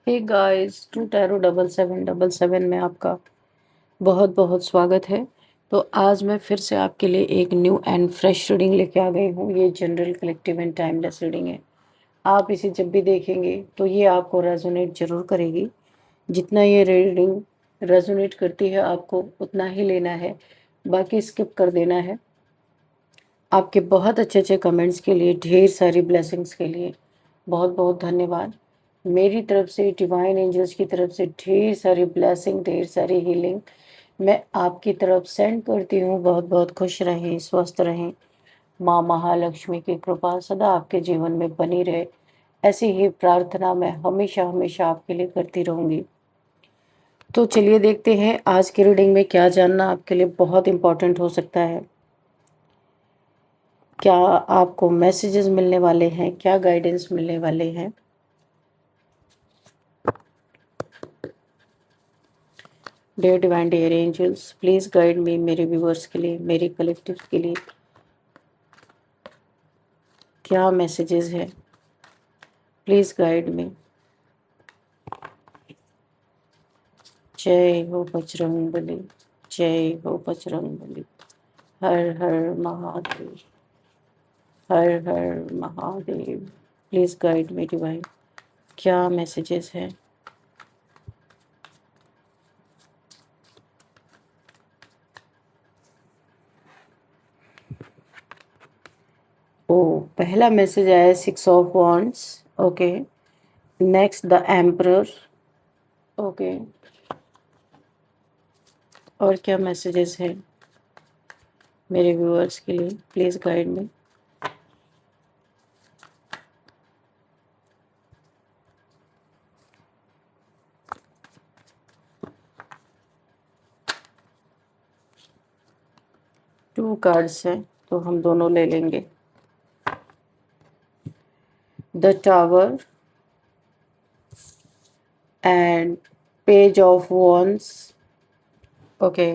Hey guys, to tarot 7777 में आपका बहुत बहुत स्वागत है। तो आज मैं फिर से आपके लिए एक न्यू एंड फ्रेश रीडिंग लेके आ गई हूँ। ये general collective and timeless reading है। आप इसे जब भी देखेंगे तो ये आपको रेजोनेट जरूर करेगी। जितना ये रीडिंग रेजोनेट करती है आपको उतना ही लेना है, बाकी स्किप कर देना है। आपके बहुत अच्छे अच्छे कमेंट्स के लिए, ढेर सारी ब्लेसिंग्स के लिए बहुत बहुत धन्यवाद। मेरी तरफ से, डिवाइन एंजल्स की तरफ से ढेर सारी ब्लेसिंग, ढेर सारी हीलिंग मैं आपकी तरफ सेंड करती हूँ। बहुत बहुत खुश रहें, स्वस्थ रहें। माँ महालक्ष्मी की कृपा सदा आपके जीवन में बनी रहे, ऐसी ही प्रार्थना मैं हमेशा हमेशा आपके लिए करती रहूँगी। तो चलिए देखते हैं आज की रीडिंग में क्या जानना आपके लिए बहुत इम्पोर्टेंट हो सकता है। क्या आपको मैसेजेस मिलने वाले हैं, क्या गाइडेंस मिलने वाले हैं। Dear divine, dear angels, please guide me. मेरे व्यूअर्स के लिए, मेरे कलेक्टिव के लिए क्या मैसेजेस है, प्लीज गाइड मी। जय हो बजरंगबली, जय हो बजरंगबली। हर हर महादेव, हर हर Mahadev. Please guide me divine, क्या मैसेजेस है। ओ, पहला मैसेज आया 6 of wands. Okay, next the emperor. Okay, और क्या मैसेजेस हैं मेरे व्यूअर्स के लिए, please guide me. Two cards हैं तो हम दोनों ले लेंगे। The tower and page of wands. Okay,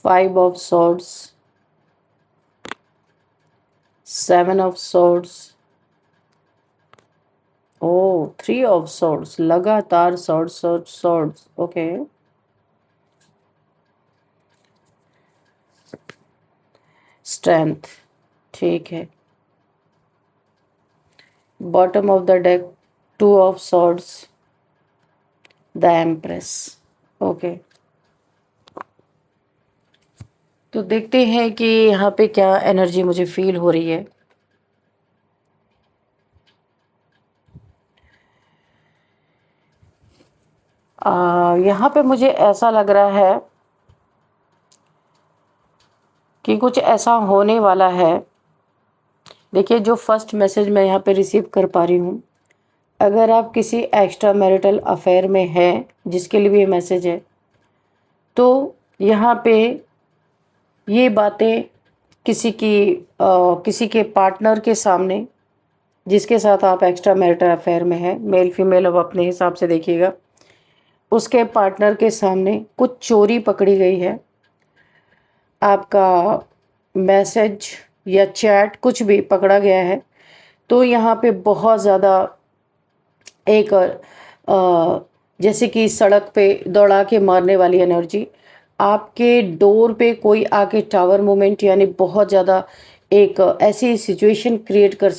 5 of swords, 7 of swords, ओ 3 of swords, लगातार swords। ओके, स्ट्रेंथ, ठीक है। Bottom of the deck 2 of swords, the empress. Okay, तो देखते हैं कि यहाँ पे क्या एनर्जी मुझे फील हो रही है। यहाँ पे मुझे ऐसा लग रहा है कि कुछ ऐसा होने वाला है। देखिए, जो फर्स्ट मैसेज मैं यहाँ पे रिसीव कर पा रही हूँ, अगर आप किसी एक्स्ट्रा मैरिटल अफेयर में हैं, जिसके लिए भी ये मैसेज है, तो यहाँ पे ये बातें किसी के पार्टनर के सामने, जिसके साथ आप एक्स्ट्रा मैरिटल अफेयर में हैं, मेल फीमेल अब अपने हिसाब से देखिएगा, उसके पार्टनर के सामने कुछ चोरी पकड़ी गई है। आपका मैसेज या चैट कुछ भी पकड़ा गया है। तो यहाँ पे बहुत ज़्यादा एक जैसे कि सड़क पे दौड़ा के मारने वाली एनर्जी, आपके डोर पे कोई आके टावर मोमेंट, यानी बहुत ज़्यादा एक ऐसी सिचुएशन क्रिएट कर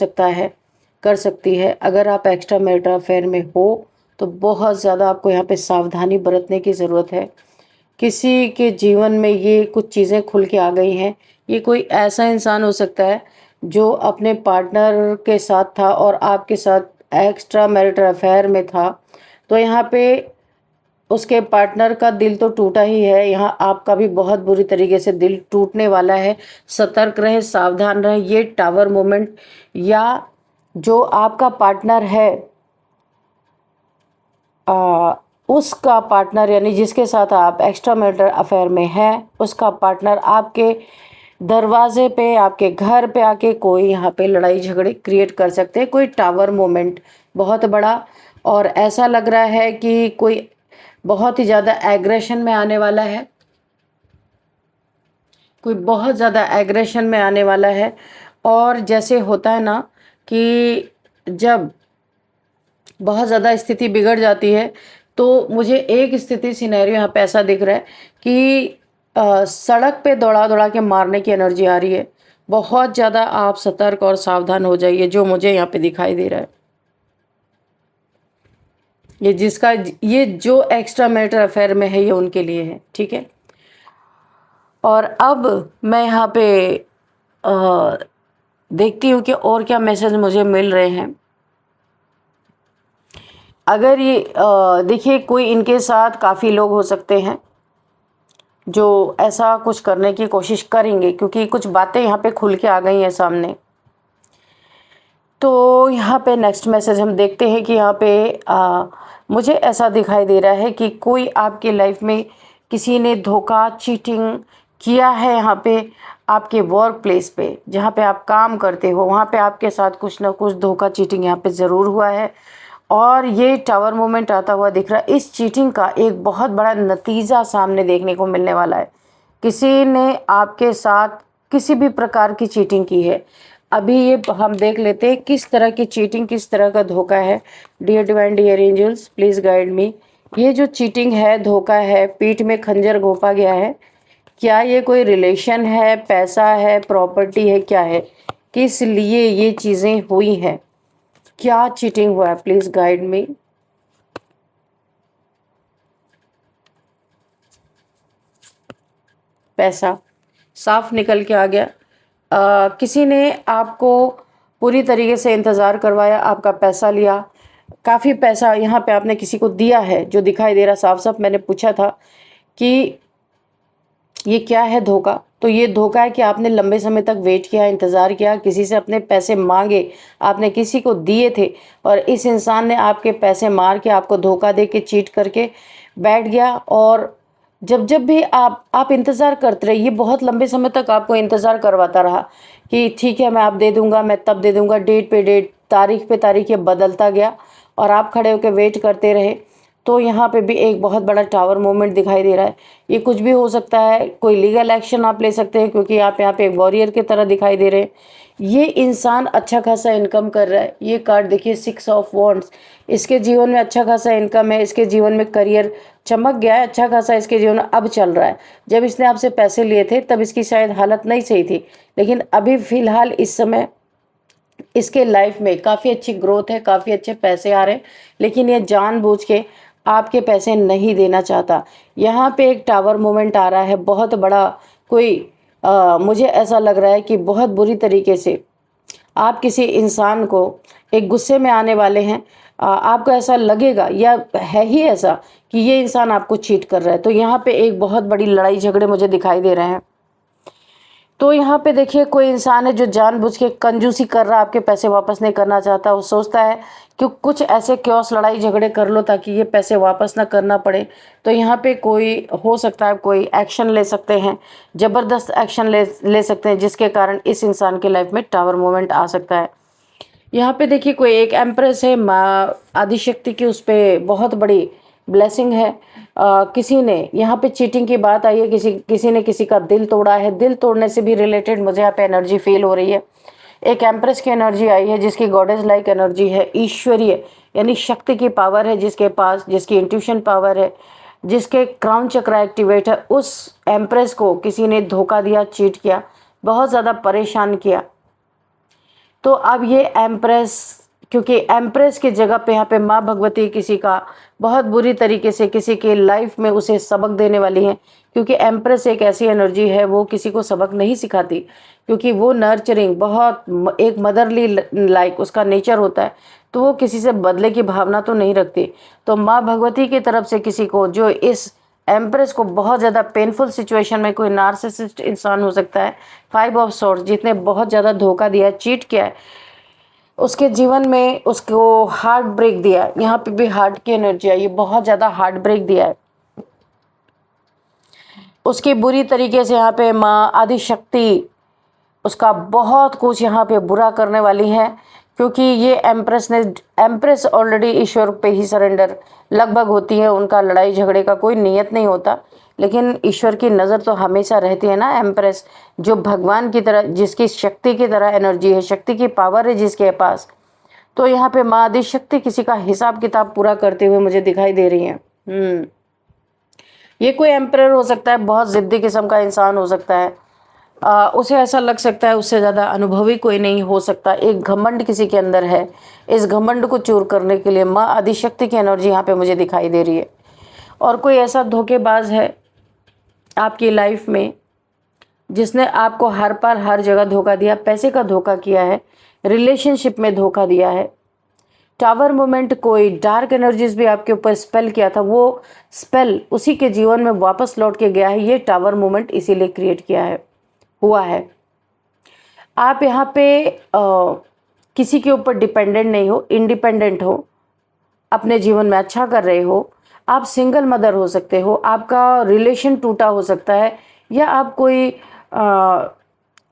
सकती है। अगर आप एक्स्ट्रा मैरिटल अफेयर में हो तो बहुत ज़्यादा आपको यहाँ पे सावधानी बरतने की ज़रूरत है। किसी के जीवन में ये कुछ चीज़ें खुल के आ गई हैं। ये कोई ऐसा इंसान हो सकता है जो अपने पार्टनर के साथ था और आपके साथ एक्स्ट्रा मैरिटल अफेयर में था। तो यहाँ पे उसके पार्टनर का दिल तो टूटा ही है, यहाँ आपका भी बहुत बुरी तरीके से दिल टूटने वाला है। सतर्क रहें, सावधान रहें। ये टावर मोमेंट या जो आपका पार्टनर है, उसका पार्टनर यानी जिसके साथ आप एक्स्ट्रा मैरिटल अफेयर में हैं, उसका पार्टनर आपके दरवाजे पे, आपके घर पे आके कोई यहाँ पे लड़ाई झगड़े क्रिएट कर सकते हैं। कोई टावर मोमेंट बहुत बड़ा, और ऐसा लग रहा है कि कोई बहुत ही ज़्यादा एग्रेशन में आने वाला है, कोई बहुत ज़्यादा एग्रेशन में आने वाला है। और जैसे होता है ना कि जब बहुत ज़्यादा स्थिति बिगड़ जाती है, तो मुझे एक स्थिति सिनेरियो यहाँ पे ऐसा दिख रहा है कि सड़क पे दौड़ा-दौड़ा के मारने की एनर्जी आ रही है। बहुत ज़्यादा आप सतर्क और सावधान हो जाइए, जो मुझे यहाँ पे दिखाई दे रहा है। ये जो एक्स्ट्रा मैरिटल अफेयर में है, ये उनके लिए है, ठीक है? और अब मैं यहाँ पे अ, देखती हूँ कि और क्या मैसेज मुझे मिल रहे हैं। अगर ये देखिए, कोई इनके साथ काफ़ी लोग हो सकते हैं जो ऐसा कुछ करने की कोशिश करेंगे, क्योंकि कुछ बातें यहाँ पे खुल के आ गई हैं सामने। तो यहाँ पे नेक्स्ट मैसेज हम देखते हैं कि यहाँ पे मुझे ऐसा दिखाई दे रहा है कि कोई आपके लाइफ में किसी ने धोखा, चीटिंग किया है। यहाँ पे आपके वर्क प्लेस पे, जहाँ पे आप काम करते हो, वहाँ पे आपके साथ कुछ ना कुछ धोखा, चीटिंग यहाँ पे ज़रूर हुआ है। और ये टावर मूवमेंट आता हुआ दिख रहा है। इस चीटिंग का एक बहुत बड़ा नतीजा सामने देखने को मिलने वाला है। किसी ने आपके साथ किसी भी प्रकार की चीटिंग की है। अभी ये हम देख लेते हैं किस तरह की चीटिंग, किस तरह का धोखा है। Dear divine, dear angels, please guide me. ये जो चीटिंग है, धोखा है, पीठ में खंजर घोंपा गया है, क्या ये कोई रिलेशन है, पैसा है, प्रॉपर्टी है, क्या है? किस लिए ये चीज़ें हुई हैं? क्या चीटिंग हुआ है? प्लीज़ गाइड मी। पैसा साफ निकल के आ गया। किसी ने आपको पूरी तरीके से इंतज़ार करवाया, आपका पैसा लिया, काफ़ी पैसा यहाँ पे आपने किसी को दिया है, जो दिखाई दे रहा साफ साफ। मैंने पूछा था कि ये क्या है धोखा, तो ये धोखा है कि आपने लंबे समय तक वेट किया, इंतज़ार किया, किसी से अपने पैसे मांगे, आपने किसी को दिए थे और इस इंसान ने आपके पैसे मार के, आपको धोखा दे के, चीट करके बैठ गया। और जब भी आप इंतज़ार करते रहे, ये बहुत लंबे समय तक आपको इंतज़ार करवाता रहा कि ठीक है, मैं आप दे दूँगा, मैं तब दे दूँगा, डेट पे डेट, तारीख पे तारीख, ये बदलता गया और आप खड़े होकर वेट करते रहे। तो यहाँ पे भी एक बहुत बड़ा टावर मूवमेंट दिखाई दे रहा है। ये कुछ भी हो सकता है, कोई लीगल एक्शन आप ले सकते हैं, क्योंकि आप यहाँ पे एक वॉरियर की तरह दिखाई दे रहे हैं। ये इंसान अच्छा खासा इनकम कर रहा है। ये कार्ड देखिए, 6 ऑफ वॉन्ड्स, इसके जीवन में अच्छा खासा इनकम है, इसके जीवन में करियर चमक गया है, अच्छा खासा इसके जीवन में अब चल रहा है। जब इसने आपसे पैसे लिए थे तब इसकी शायद हालत नहीं सही थी, लेकिन अभी फ़िलहाल इस समय इसके लाइफ में काफ़ी अच्छी ग्रोथ है, काफ़ी अच्छे पैसे आ रहे हैं, लेकिन ये जानबूझ के आपके पैसे नहीं देना चाहता। यहाँ पे एक टावर मोमेंट आ रहा है बहुत बड़ा। कोई मुझे ऐसा लग रहा है कि बहुत बुरी तरीके से आप किसी इंसान को एक गुस्से में आने वाले हैं। आपको ऐसा लगेगा, या है ही ऐसा, कि ये इंसान आपको चीट कर रहा है। तो यहाँ पे एक बहुत बड़ी लड़ाई झगड़े मुझे दिखाई दे रहे हैं। तो यहाँ पे देखिए, कोई इंसान है जो जानबूझ के कंजूसी कर रहा है, आपके पैसे वापस नहीं करना चाहता। वो सोचता है कि कुछ ऐसे क्योस लड़ाई झगड़े कर लो ताकि ये पैसे वापस ना करना पड़े। तो यहाँ पे कोई हो सकता है, कोई एक्शन ले सकते हैं, ज़बरदस्त एक्शन ले सकते हैं, जिसके कारण इस इंसान के लाइफ में टावर मोमेंट आ सकता है। यहाँ पे देखिए, कोई एक एम्प्रेस है, माँ आदिशक्ति की उस पर बहुत बड़ी ब्लेसिंग है। किसी ने यहाँ पे चीटिंग की बात आई है, किसी ने किसी का दिल तोड़ा है। दिल तोड़ने से भी रिलेटेड मुझे यहाँ पे एनर्जी फील हो रही है। एक एम्प्रेस की एनर्जी आई है, जिसकी गॉडेस लाइक एनर्जी है, ईश्वरीय यानी शक्ति की पावर है जिसके पास, जिसकी इंट्यूशन पावर है, जिसके क्राउन चक्र एक्टिवेट है। उस एम्प्रेस को किसी ने धोखा दिया, चीट किया, बहुत ज़्यादा परेशान किया। तो अब ये एम्प्रेस, क्योंकि एम्प्रेस की जगह पे यहाँ पे माँ भगवती किसी का बहुत बुरी तरीके से किसी के लाइफ में उसे सबक देने वाली हैं। क्योंकि एम्प्रेस एक ऐसी एनर्जी है, वो किसी को सबक नहीं सिखाती, क्योंकि वो नर्चरिंग, बहुत एक मदरली लाइक उसका नेचर होता है। तो वो किसी से बदले की भावना तो नहीं रखती। तो माँ भगवती की तरफ से किसी को, जो इस एम्प्रेस को बहुत ज़्यादा पेनफुल सिचुएशन में, कोई नार्सिसिस्ट इंसान हो सकता है, 5 ऑफ सोर्ड्स, जिसने बहुत ज़्यादा धोखा दिया, चीट किया है, उसके जीवन में उसको हार्ट ब्रेक दिया है। यहाँ पे भी हार्ट की एनर्जी आई है, बहुत ज़्यादा हार्ट ब्रेक दिया है उसकी बुरी तरीके से। यहाँ पे माँ आदिशक्ति उसका बहुत कुछ यहाँ पे बुरा करने वाली है। क्योंकि ये एम्प्रेस ऑलरेडी ईश्वर पे ही सरेंडर लगभग होती है, उनका लड़ाई झगड़े का कोई नियत नहीं होता, लेकिन ईश्वर की नज़र तो हमेशा रहती है ना। एम्प्रेस जो भगवान की तरह, जिसकी शक्ति की तरह एनर्जी है, शक्ति की पावर है जिसके पास, तो यहाँ पे माँ आदिशक्ति किसी का हिसाब किताब पूरा करते हुए मुझे दिखाई दे रही हैं। ये कोई एम्परर हो सकता है, बहुत ज़िद्दी किस्म का इंसान हो सकता है, उसे ऐसा लग सकता है उससे ज़्यादा अनुभवी कोई नहीं हो सकता, एक घमंड किसी के अंदर है। इस घमंड को चूर करने के लिए माँ आदिशक्ति की एनर्जी यहाँ पे मुझे दिखाई दे रही है। और कोई ऐसा धोखेबाज है आपकी लाइफ में जिसने आपको हर पार हर जगह धोखा दिया, पैसे का धोखा किया है, रिलेशनशिप में धोखा दिया है। टावर मोमेंट, कोई डार्क एनर्जीज भी आपके ऊपर स्पेल किया था, वो स्पेल उसी के जीवन में वापस लौट के गया है। ये टावर मोमेंट इसीलिए क्रिएट किया है, हुआ है। आप यहाँ पे किसी के ऊपर डिपेंडेंट नहीं हो, इंडिपेंडेंट हो, अपने जीवन में अच्छा कर रहे हो। आप सिंगल मदर हो सकते हो, आपका रिलेशन टूटा हो सकता है, या आप कोई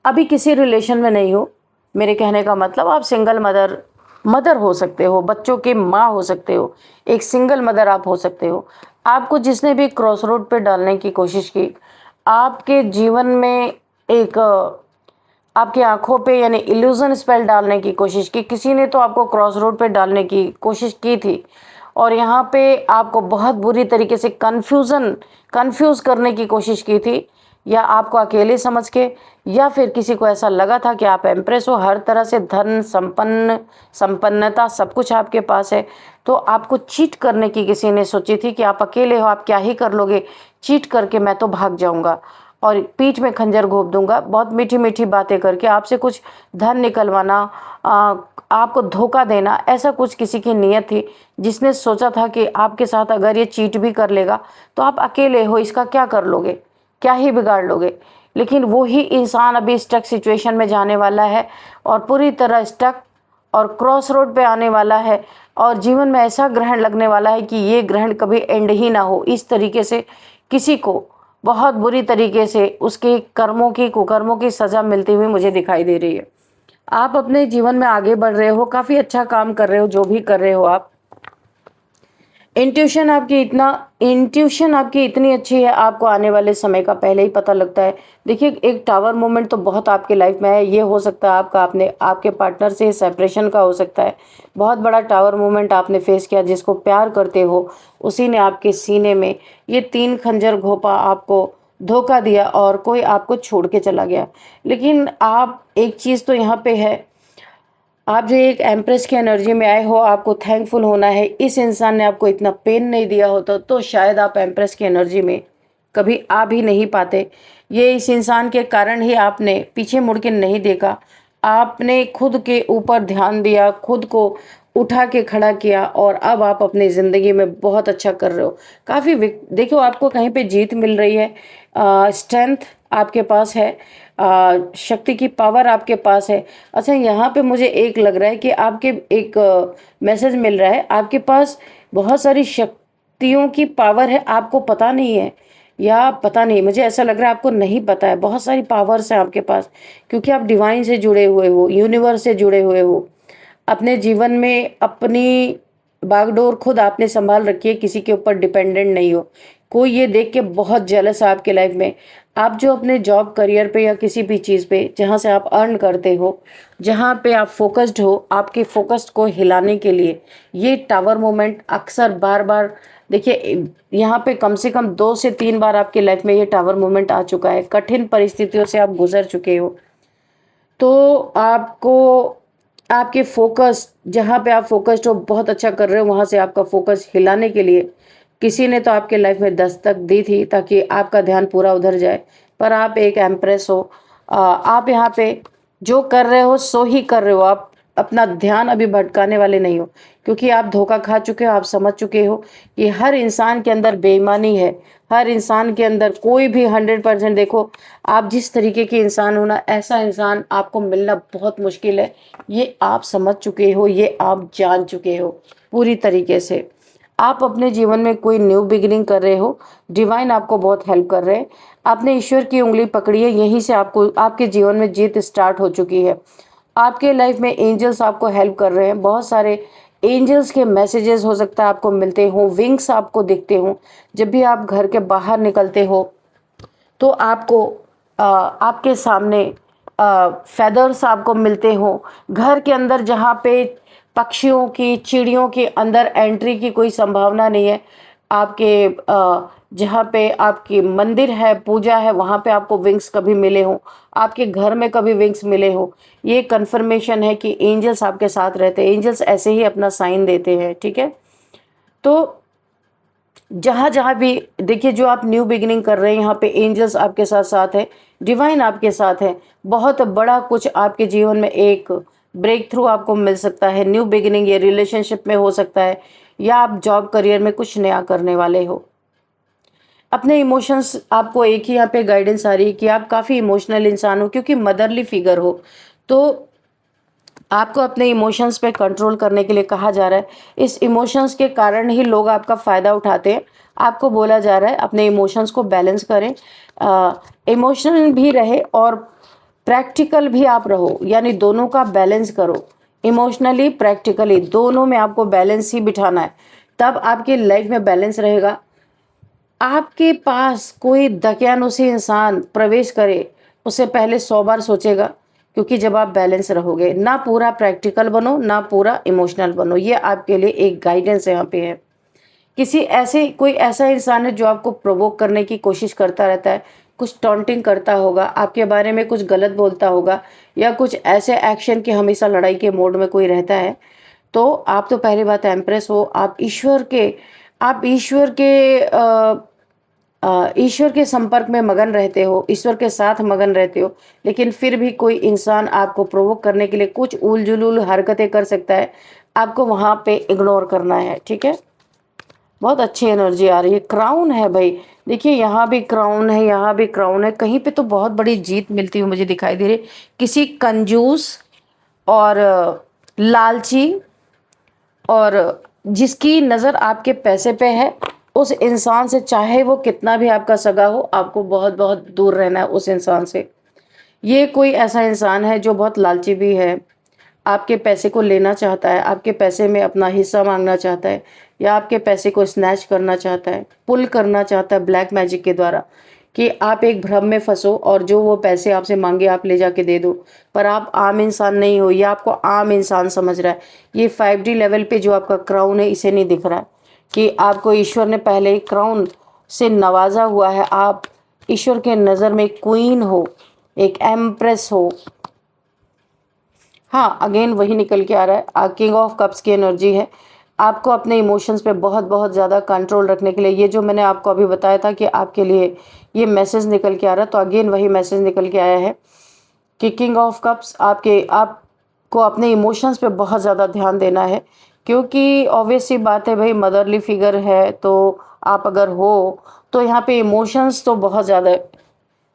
अभी किसी रिलेशन में नहीं हो। मेरे कहने का मतलब आप सिंगल मदर हो सकते हो, बच्चों की माँ हो सकते हो, एक सिंगल मदर आप हो सकते हो। आपको जिसने भी क्रॉस रोड पे डालने की कोशिश की, आपके जीवन में एक आपकी आंखों पे यानी इल्यूजन स्पेल डालने की कोशिश की, किसी ने तो आपको क्रॉस रोड पे डालने की कोशिश की थी, और यहाँ पे आपको बहुत बुरी तरीके से कंफ्यूज करने की कोशिश की थी, या आपको अकेले समझ के, या फिर किसी को ऐसा लगा था कि आप एम्प्रेस हो, हर तरह से धन संपन्नता सब कुछ आपके पास है, तो आपको चीट करने की किसी ने सोची थी कि आप अकेले हो, आप क्या ही कर लोगे, चीट करके मैं तो भाग जाऊंगा और पीठ में खंजर घोंप दूंगा, बहुत मीठी मीठी बातें करके आपसे कुछ धन निकलवाना, आपको धोखा देना, ऐसा कुछ किसी की नीयत थी, जिसने सोचा था कि आपके साथ अगर ये चीट भी कर लेगा तो आप अकेले हो, इसका क्या कर लोगे, क्या ही बिगाड़ लोगे। लेकिन वो ही इंसान अभी स्टक सिचुएशन में जाने वाला है, और पूरी तरह स्टक और क्रॉस रोड पे आने वाला है, और जीवन में ऐसा ग्रहण लगने वाला है कि ये ग्रहण कभी एंड ही ना हो। इस तरीके से किसी को बहुत बुरी तरीके से उसके कुकर्मों की सज़ा मिलती हुई मुझे दिखाई दे रही है। आप अपने जीवन में आगे बढ़ रहे हो, काफ़ी अच्छा काम कर रहे हो, जो भी कर रहे हो आप। इंट्यूशन आपकी इतनी अच्छी है, आपको आने वाले समय का पहले ही पता लगता है। देखिए, एक टावर मोमेंट तो बहुत आपके लाइफ में है। ये हो सकता है आपके पार्टनर से सेपरेशन का हो सकता है। बहुत बड़ा टावर मोमेंट आपने फेस किया, जिसको प्यार करते हो उसी ने आपके सीने में ये 3 खंजर घोंपा, आपको धोखा दिया और कोई आपको छोड़ के चला गया। लेकिन आप एक चीज़ तो यहाँ पे है, आप जो एक एम्प्रेस की एनर्जी में आए हो, आपको थैंकफुल होना है। इस इंसान ने आपको इतना पेन नहीं दिया होता तो शायद आप एम्प्रेस की एनर्जी में कभी आ भी नहीं पाते। ये इस इंसान के कारण ही आपने पीछे मुड़ के नहीं देखा, आपने खुद के ऊपर ध्यान दिया, खुद को उठा के खड़ा किया, और अब आप अपनी ज़िंदगी में बहुत अच्छा कर रहे हो। काफ़ी देखो, आपको कहीं पे जीत मिल रही है, स्ट्रेंथ आपके पास है, शक्ति की पावर आपके पास है। अच्छा, यहाँ पे मुझे एक लग रहा है कि आपके एक मैसेज मिल रहा है, आपके पास बहुत सारी शक्तियों की पावर है, आपको पता नहीं है, या पता नहीं, मुझे ऐसा लग रहा है आपको नहीं पता है। बहुत सारी पावर्स हैं आपके पास, क्योंकि आप डिवाइन से जुड़े हुए हो, यूनिवर्स से जुड़े हुए हो। अपने जीवन में अपनी बागडोर खुद आपने संभाल रखी है, किसी के ऊपर डिपेंडेंट नहीं हो। कोई ये देख के बहुत जेलस है आपके लाइफ में। आप जो अपने जॉब करियर पे या किसी भी चीज़ पे जहाँ से आप अर्न करते हो, जहाँ पे आप फोकस्ड हो, आपके फोकस्ड को हिलाने के लिए ये टावर मोमेंट अक्सर बार बार, देखिए यहाँ पे कम से कम 2 से 3 बार आपके लाइफ में ये टावर मोमेंट आ चुका है। कठिन परिस्थितियों से आप गुजर चुके हो, तो आपको आपके फोकस, जहाँ पे आप फोकस्ड हो, बहुत अच्छा कर रहे हो, वहाँ से आपका फोकस हिलाने के लिए किसी ने तो आपके लाइफ में दस्तक दी थी ताकि आपका ध्यान पूरा उधर जाए। पर आप एक एम्प्रेस हो, आप यहाँ पे जो कर रहे हो सो ही कर रहे हो, आप अपना ध्यान अभी भटकाने वाले नहीं हो, क्योंकि आप धोखा खा चुके हो। आप समझ चुके हो कि हर इंसान के अंदर बेईमानी है, हर इंसान के अंदर कोई भी 100%, देखो आप जिस तरीके के इंसान हो ना, ऐसा इंसान आपको मिलना बहुत मुश्किल है। ये आप समझ चुके हो, ये आप जान चुके हो पूरी तरीके से। आप अपने जीवन में कोई न्यू बिगिनिंग कर रहे हो, डिवाइन आपको बहुत हेल्प कर रहे हैं। आपने ईश्वर की उंगली पकड़ी है, यहीं से आपको आपके जीवन में जीत स्टार्ट हो चुकी है। आपके लाइफ में एंजल्स आपको हेल्प कर रहे हैं। बहुत सारे एंजल्स के मैसेजेस हो सकता है आपको मिलते हो, विंग्स आपको दिखते हो। जब भी आप घर के बाहर निकलते हो तो आपको आपके सामने फेदर्स आपको मिलते हो। घर के अंदर जहाँ पे पक्षियों की, चिड़ियों के अंदर एंट्री की कोई संभावना नहीं है, आपके जहाँ पे आपकी मंदिर है, पूजा है, वहाँ पे आपको विंग्स कभी मिले हो, आपके घर में कभी विंग्स मिले हो, ये कंफर्मेशन है कि एंजल्स आपके साथ रहते हैं। एंजल्स ऐसे ही अपना साइन देते हैं, ठीक है। तो जहाँ जहाँ भी देखिए, जो आप न्यू बिगिनिंग कर रहे हैं, यहाँ पे एंजल्स आपके साथ साथ है, डिवाइन आपके साथ है। बहुत बड़ा कुछ आपके जीवन में एक ब्रेक थ्रू आपको मिल सकता है। न्यू बिगिनिंग ये रिलेशनशिप में हो सकता है, या आप जॉब करियर में कुछ नया करने वाले हो। अपने इमोशंस, आपको एक ही यहाँ पे गाइडेंस आ रही है कि आप काफ़ी इमोशनल इंसान हो, क्योंकि मदरली फिगर हो, तो आपको अपने इमोशंस पे कंट्रोल करने के लिए कहा जा रहा है। इस इमोशंस के कारण ही लोग आपका फ़ायदा उठाते हैं। आपको बोला जा रहा है अपने इमोशंस को बैलेंस करें, इमोशनल भी रहे और प्रैक्टिकल भी आप रहो, यानी दोनों का बैलेंस करो। इमोशनली, प्रैक्टिकली दोनों में आपको बैलेंस ही बिठाना है, तब आपकी लाइफ में बैलेंस रहेगा। आपके पास कोई दकियानुसी इंसान प्रवेश करे, उससे पहले 100 बार सोचेगा, क्योंकि जब आप बैलेंस रहोगे, ना पूरा प्रैक्टिकल बनो, ना पूरा इमोशनल बनो। ये आपके लिए एक गाइडेंस यहाँ पे है। किसी ऐसे, कोई ऐसा इंसान है जो आपको प्रोवोक करने की कोशिश करता रहता है, कुछ टॉन्टिंग करता होगा, आपके बारे में कुछ गलत बोलता होगा, या कुछ ऐसे एक्शन की हमेशा लड़ाई के मोड में कोई रहता है, तो आप तो पहली बात एम्प्रेस हो, आप ईश्वर के संपर्क में मगन रहते हो, ईश्वर के साथ मगन रहते हो, लेकिन फिर भी कोई इंसान आपको प्रोवोक करने के लिए कुछ उल-जुलूल हरकतें कर सकता है, आपको वहाँ पे इग्नोर करना है, ठीक है। बहुत अच्छी एनर्जी आ रही है, क्राउन है भाई। देखिए, यहाँ भी क्राउन है, यहाँ भी क्राउन है, कहीं पे तो बहुत बड़ी जीत मिलती हुई मुझे दिखाई दे रही है। किसी कंजूस और लालची और जिसकी नज़र आपके पैसे पे है, उस इंसान से, चाहे वो कितना भी आपका सगा हो, आपको बहुत बहुत दूर रहना है उस इंसान से। ये कोई ऐसा इंसान है जो बहुत लालची भी है, आपके पैसे को लेना चाहता है, आपके पैसे में अपना हिस्सा मांगना चाहता है, या आपके पैसे को स्नैच करना चाहता है, पुल करना चाहता है ब्लैक मैजिक के द्वारा, कि आप एक भ्रम में फंसो और जो वो पैसे आपसे मांगे आप ले जाके दे दो। पर आप आम इंसान नहीं हो, या आपको आम इंसान समझ रहा है। ये 5D लेवल पे जो आपका क्राउन है, इसे नहीं दिख रहा है कि आपको ईश्वर ने पहले ही क्राउन से नवाजा हुआ है। आप ईश्वर के नज़र में एक क्वीन हो, एक एम्प्रेस हो। हाँ, अगेन वही निकल के आ रहा है, किंग ऑफ कप्स की एनर्जी है। आपको अपने इमोशंस पे बहुत बहुत ज़्यादा कंट्रोल रखने के लिए, ये जो मैंने आपको अभी बताया था कि आपके लिए ये मैसेज निकल के आ रहा है, तो अगेन वही मैसेज निकल के आया है कि किंग ऑफ कप्स, आपको अपने इमोशंस पे बहुत ज़्यादा ध्यान देना है, क्योंकि ऑब्वियस सी बात है भाई, मदरली फिगर है, तो आप अगर हो तो यहाँ पे इमोशंस तो बहुत ज़्यादा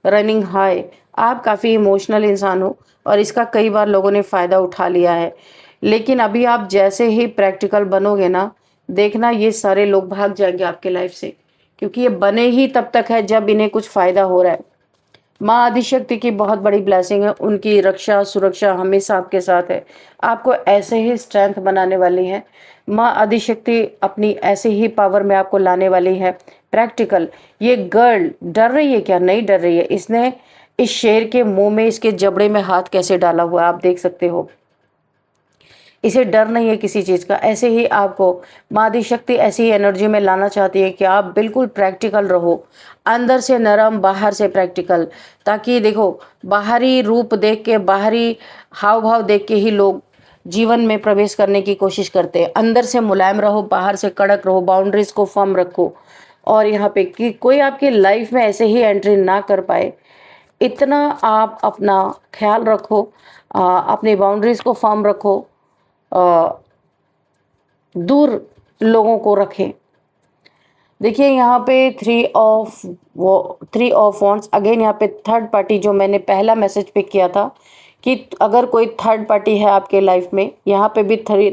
रनिंग हाई। आप काफ़ी इमोशनल इंसान हो और इसका कई बार लोगों ने फ़ायदा उठा लिया है, लेकिन अभी आप जैसे ही प्रैक्टिकल बनोगे ना, देखना ये सारे लोग भाग जाएंगे आपके लाइफ से, क्योंकि ये बने ही तब तक है जब इन्हें कुछ फ़ायदा हो रहा है। माँ आदिशक्ति की बहुत बड़ी ब्लेसिंग है, उनकी रक्षा सुरक्षा हमेशा आपके साथ है। आपको ऐसे ही स्ट्रेंथ बनाने वाली है माँ आदिशक्ति, अपनी ऐसे ही पावर में आपको लाने वाली है। प्रैक्टिकल, ये गर्ल डर रही है क्या? नहीं डर रही है। इसने इस शेर के मुंह में, इसके जबड़े में हाथ कैसे डाला हुआ है आप देख सकते हो। इसे डर नहीं है किसी चीज़ का। ऐसे ही आपको माँ आदिशक्ति ऐसी ही एनर्जी में लाना चाहती है कि आप बिल्कुल प्रैक्टिकल रहो, अंदर से नरम, बाहर से प्रैक्टिकल। ताकि देखो, बाहरी रूप देख के, बाहरी हाव भाव देख के ही लोग जीवन में प्रवेश करने की कोशिश करते हैं। अंदर से मुलायम रहो, बाहर से कड़क रहो, बाउंड्रीज को फर्म रखो, और यहाँ पे कि कोई आपकी लाइफ में ऐसे ही एंट्री ना कर पाए, इतना आप अपना ख्याल रखो, अपनी बाउंड्रीज को फर्म रखो, दूर लोगों को रखें। देखिए यहाँ पे थ्री ऑफ वॉन्ड्स, अगेन यहाँ पे थर्ड पार्टी, जो मैंने पहला मैसेज पिक किया था कि अगर कोई थर्ड पार्टी है आपके लाइफ में, यहाँ पे भी थ्री,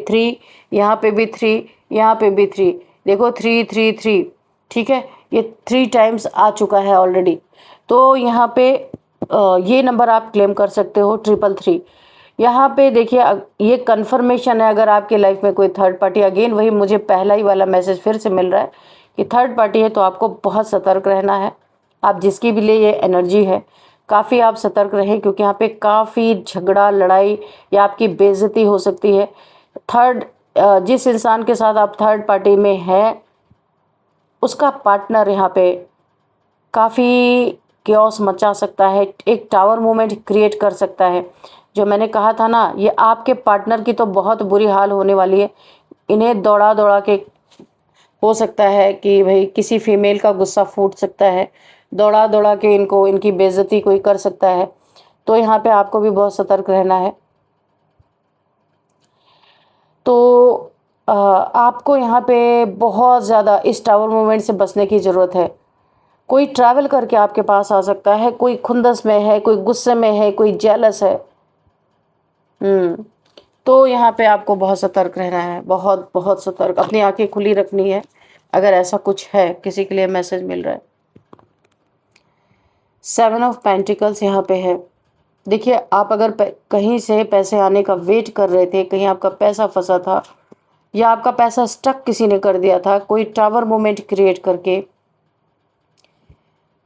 यहाँ पे भी थ्री, यहाँ पे भी थ्री। देखो 3 3 3, ठीक है, ये 3 टाइम्स आ चुका है ऑलरेडी। तो यहाँ पे ये नंबर आप क्लेम कर सकते हो, 333। यहाँ पे देखिए ये कन्फर्मेशन है अगर आपके लाइफ में कोई थर्ड पार्टी, अगेन वही मुझे पहला ही वाला मैसेज फिर से मिल रहा है कि थर्ड पार्टी है, तो आपको बहुत सतर्क रहना है। आप जिसकी भी लिए ये एनर्जी है, काफ़ी आप सतर्क रहें, क्योंकि यहाँ पे काफ़ी झगड़ा, लड़ाई या आपकी बेइज्जती हो सकती है। थर्ड जिस इंसान के साथ आप थर्ड पार्टी में हैं, उसका पार्टनर यहाँ पे काफ़ी क्योस मचा सकता है, एक टावर मूवमेंट क्रिएट कर सकता है। जो मैंने कहा था ना, ये आपके पार्टनर की तो बहुत बुरी हाल होने वाली है। इन्हें दौड़ा दौड़ा के हो सकता है कि भाई किसी फीमेल का गुस्सा फूट सकता है, दौड़ा दौड़ा के इनको इनकी बेइज्जती कोई कर सकता है। तो यहाँ पे आपको भी बहुत सतर्क रहना है। तो आपको यहाँ पे बहुत ज़्यादा इस टावर मूवमेंट से बचने की ज़रूरत है। कोई ट्रैवल करके आपके पास आ सकता है, कोई खुंदस में है, कोई गुस्से में है, कोई जेलस है। तो यहाँ पे आपको बहुत सतर्क रहना है, बहुत बहुत सतर्क, अपनी आंखें खुली रखनी है अगर ऐसा कुछ है, किसी के लिए मैसेज मिल रहा है। 7 ऑफ पेंटिकल्स यहाँ पे है। देखिए, आप अगर कहीं से पैसे आने का वेट कर रहे थे, कहीं आपका पैसा फंसा था या आपका पैसा स्टक किसी ने कर दिया था, कोई टावर मोमेंट क्रिएट करके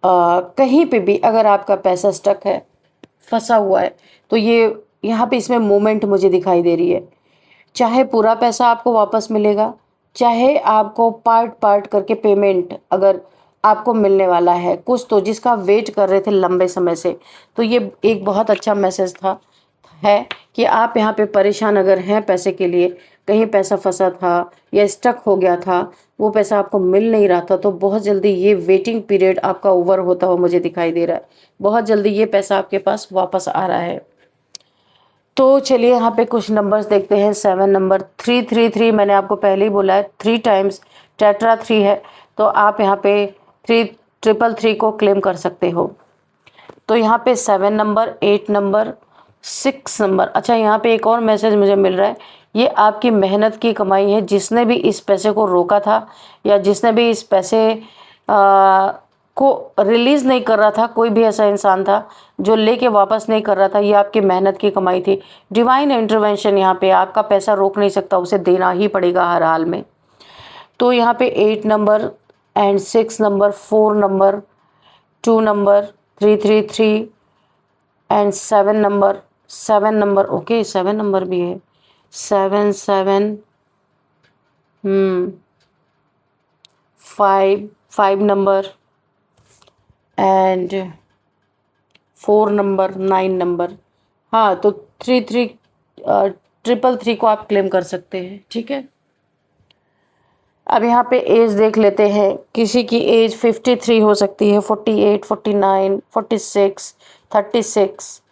कहीं पे भी अगर आपका पैसा स्टक है, फंसा हुआ है, तो ये यहाँ पे इसमें मोमेंट मुझे दिखाई दे रही है। चाहे पूरा पैसा आपको वापस मिलेगा, चाहे आपको पार्ट पार्ट करके पेमेंट अगर आपको मिलने वाला है कुछ, तो जिसका वेट कर रहे थे लंबे समय से, तो ये एक बहुत अच्छा मैसेज था है कि आप यहाँ पे परेशान अगर हैं पैसे के लिए, कहीं पैसा फंसा था या स्टक हो गया था, वो पैसा आपको मिल नहीं रहा था, तो बहुत जल्दी ये वेटिंग पीरियड आपका ओवर होता हुआ मुझे दिखाई दे रहा है। बहुत जल्दी ये पैसा आपके पास वापस आ रहा है। तो चलिए यहाँ पे कुछ नंबर्स देखते हैं। 7 नंबर, 333, मैंने आपको पहले ही बोला है 3 टाइम्स टेट्रा 3 है, तो आप यहाँ पे 333 को क्लेम कर सकते हो। तो यहाँ पे 7 नंबर, 8 नंबर, 6 नंबर। अच्छा, यहाँ पे एक और मैसेज मुझे मिल रहा है, ये आपकी मेहनत की कमाई है। जिसने भी इस पैसे को रोका था या जिसने भी इस पैसे को रिलीज़ नहीं कर रहा था, कोई भी ऐसा इंसान था जो लेके वापस नहीं कर रहा था, ये आपकी मेहनत की कमाई थी। डिवाइन इंटरवेंशन यहाँ पे, आपका पैसा रोक नहीं सकता, उसे देना ही पड़ेगा हर हाल में। तो यहाँ पे 8 number and 6 number, 4 number, 2 number, 333 and 7 number, 7 number, okay 7 number भी है, 7 7, 5 नंबर एंड 4 नंबर, 9 नंबर। हाँ, तो 333 को आप क्लेम कर सकते हैं, ठीक है। अब यहाँ पे एज देख लेते हैं। किसी की एज 53 हो सकती है, 48, 49, 46, 36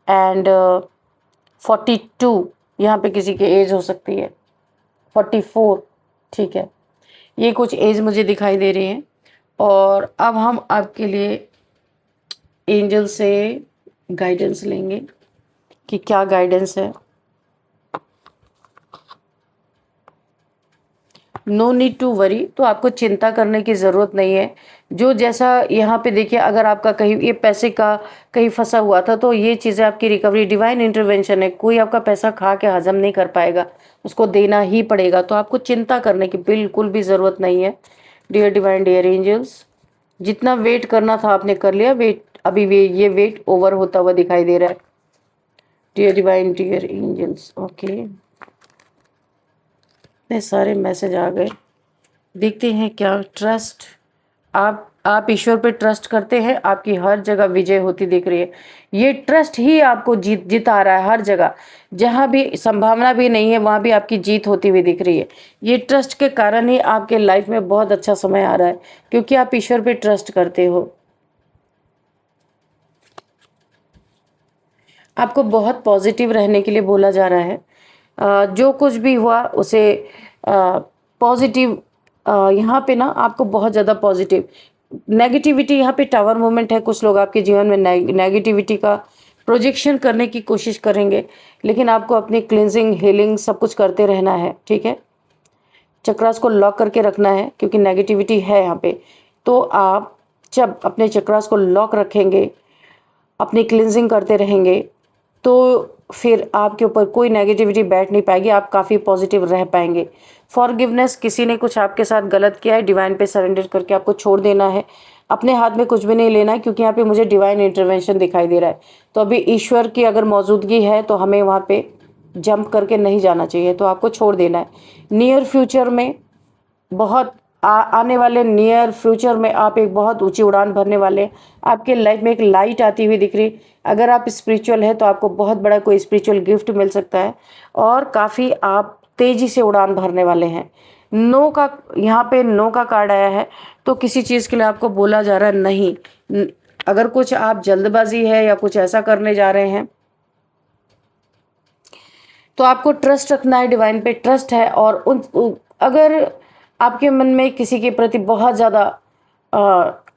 एंड 42, यहाँ पे किसी की एज हो सकती है 44, ठीक है। ये कुछ एज मुझे दिखाई दे रही हैं। और अब हम आपके लिए एंजल से गाइडेंस लेंगे कि क्या गाइडेंस है। नो नीड टू वरी, तो आपको चिंता करने की ज़रूरत नहीं है। जो जैसा यहाँ पे देखिए, अगर आपका कहीं ये पैसे का कहीं फंसा हुआ था, तो ये चीज़ें आपकी रिकवरी, डिवाइन इंटरवेंशन है। कोई आपका पैसा खा के हजम नहीं कर पाएगा, उसको देना ही पड़ेगा। तो आपको चिंता करने की बिल्कुल भी ज़रूरत नहीं है डियर डिवाइन, डियर एंजल्स। जितना वेट करना था आपने कर लिया। वेट अभी ये वेट ओवर होता हुआ दिखाई दे रहा है dear divine, dear angels. Okay, इतने सारे मैसेज आ गए। देखते हैं क्या। ट्रस्ट, आप ईश्वर पे ट्रस्ट करते हैं, आपकी हर जगह विजय होती दिख रही है। ये ट्रस्ट ही आपको जिता रहा है हर जगह। जहाँ भी संभावना भी नहीं है, वहाँ भी आपकी जीत होती हुई दिख रही है। ये ट्रस्ट के कारण ही आपके लाइफ में बहुत अच्छा समय आ रहा है, क्योंकि आप ईश्वर पे ट्रस्ट करते हो। आपको बहुत पॉजिटिव रहने के लिए बोला जा रहा है। जो कुछ भी हुआ उसे पॉजिटिव, यहाँ पे ना आपको बहुत ज़्यादा पॉजिटिव, नेगेटिविटी यहाँ पे टावर मूवमेंट है। कुछ लोग आपके जीवन में नेगेटिविटी का प्रोजेक्शन करने की कोशिश करेंगे, लेकिन आपको अपनी क्लिनजिंग, हीलिंग सब कुछ करते रहना है, ठीक है। चक्रास को लॉक करके रखना है, क्योंकि नेगेटिविटी है यहाँ पे। तो आप जब अपने चक्रास को लॉक रखेंगे, अपनी क्लिनजिंग करते रहेंगे, तो फिर आपके ऊपर कोई नेगेटिविटी बैठ नहीं पाएगी, आप काफ़ी पॉजिटिव रह पाएंगे। फॉरगिवनेस, किसी ने कुछ आपके साथ गलत किया है, डिवाइन पे सरेंडर करके आपको छोड़ देना है। अपने हाथ में कुछ भी नहीं लेना है, क्योंकि यहाँ पे मुझे डिवाइन इंटरवेंशन दिखाई दे रहा है। तो अभी ईश्वर की अगर मौजूदगी है तो हमें वहाँ पे जंप करके नहीं जाना चाहिए, तो आपको छोड़ देना है। नियर फ्यूचर में बहुत आने वाले नियर फ्यूचर में आप एक बहुत ऊंची उड़ान भरने वाले हैं। आपके लाइफ में एक लाइट आती हुई दिख रही। अगर आप स्पिरिचुअल है तो आपको बहुत बड़ा कोई स्पिरिचुअल गिफ्ट मिल सकता है, और काफ़ी आप तेज़ी से उड़ान भरने वाले हैं। नो का, यहाँ पे नो का कार्ड आया है, तो किसी चीज़ के लिए आपको बोला जा रहा है नहीं। अगर कुछ आप जल्दबाजी है या कुछ ऐसा करने जा रहे हैं तो आपको ट्रस्ट रखना है, डिवाइन पे ट्रस्ट है। और अगर आपके मन में किसी के प्रति बहुत ज़्यादा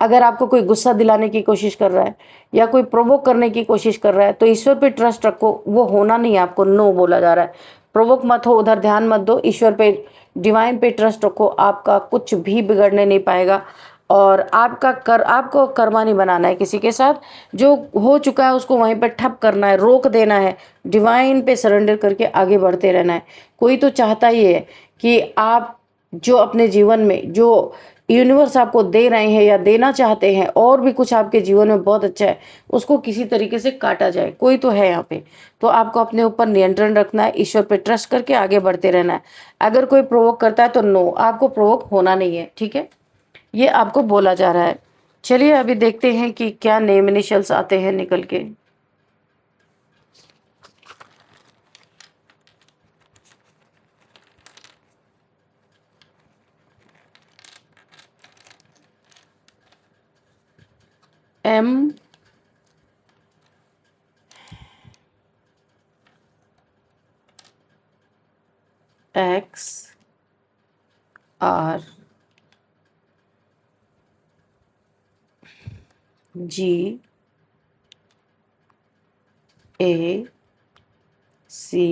अगर आपको कोई गुस्सा दिलाने की कोशिश कर रहा है या कोई प्रोवोक करने की कोशिश कर रहा है, तो ईश्वर पे ट्रस्ट रखो, वो होना नहीं है। आपको नो बोला जा रहा है, प्रोवोक मत हो, उधर ध्यान मत दो, ईश्वर पे डिवाइन पे ट्रस्ट रखो, आपका कुछ भी बिगड़ने नहीं पाएगा। और आपको कर्मा नहीं बनाना है किसी के साथ। जो हो चुका है उसको वहीं पर ठप करना है, रोक देना है, डिवाइन पे सरेंडर करके आगे बढ़ते रहना है। कोई तो चाहता ही है कि आप जो अपने जीवन में जो यूनिवर्स आपको दे रहे हैं या देना चाहते हैं, और भी कुछ आपके जीवन में बहुत अच्छा है, उसको किसी तरीके से काटा जाए। कोई तो है यहाँ पे। तो आपको अपने ऊपर नियंत्रण रखना है, ईश्वर पे ट्रस्ट करके आगे बढ़ते रहना है। अगर कोई प्रोवोक करता है तो नो, आपको प्रोवोक होना नहीं है, ठीक है, ये आपको बोला जा रहा है। चलिए अभी देखते हैं कि क्या नेम इनिशियल्स आते हैं निकल के। M, X, R, G, A, C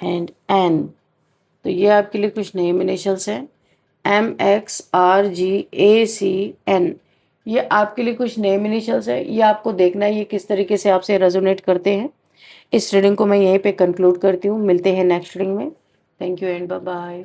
and N. तो ये आपके लिए कुछ नेम इनिशियल्स हैं, M, X, R, G, A, C, N. ये आपके लिए कुछ नेम इनिशियल्स है। ये आपको देखना है ये किस तरीके से आपसे रेजोनेट करते हैं। इस रीडिंग को मैं यहीं पे कंक्लूड करती हूँ। मिलते हैं नेक्स्ट रीडिंग में। Thank you and bye bye.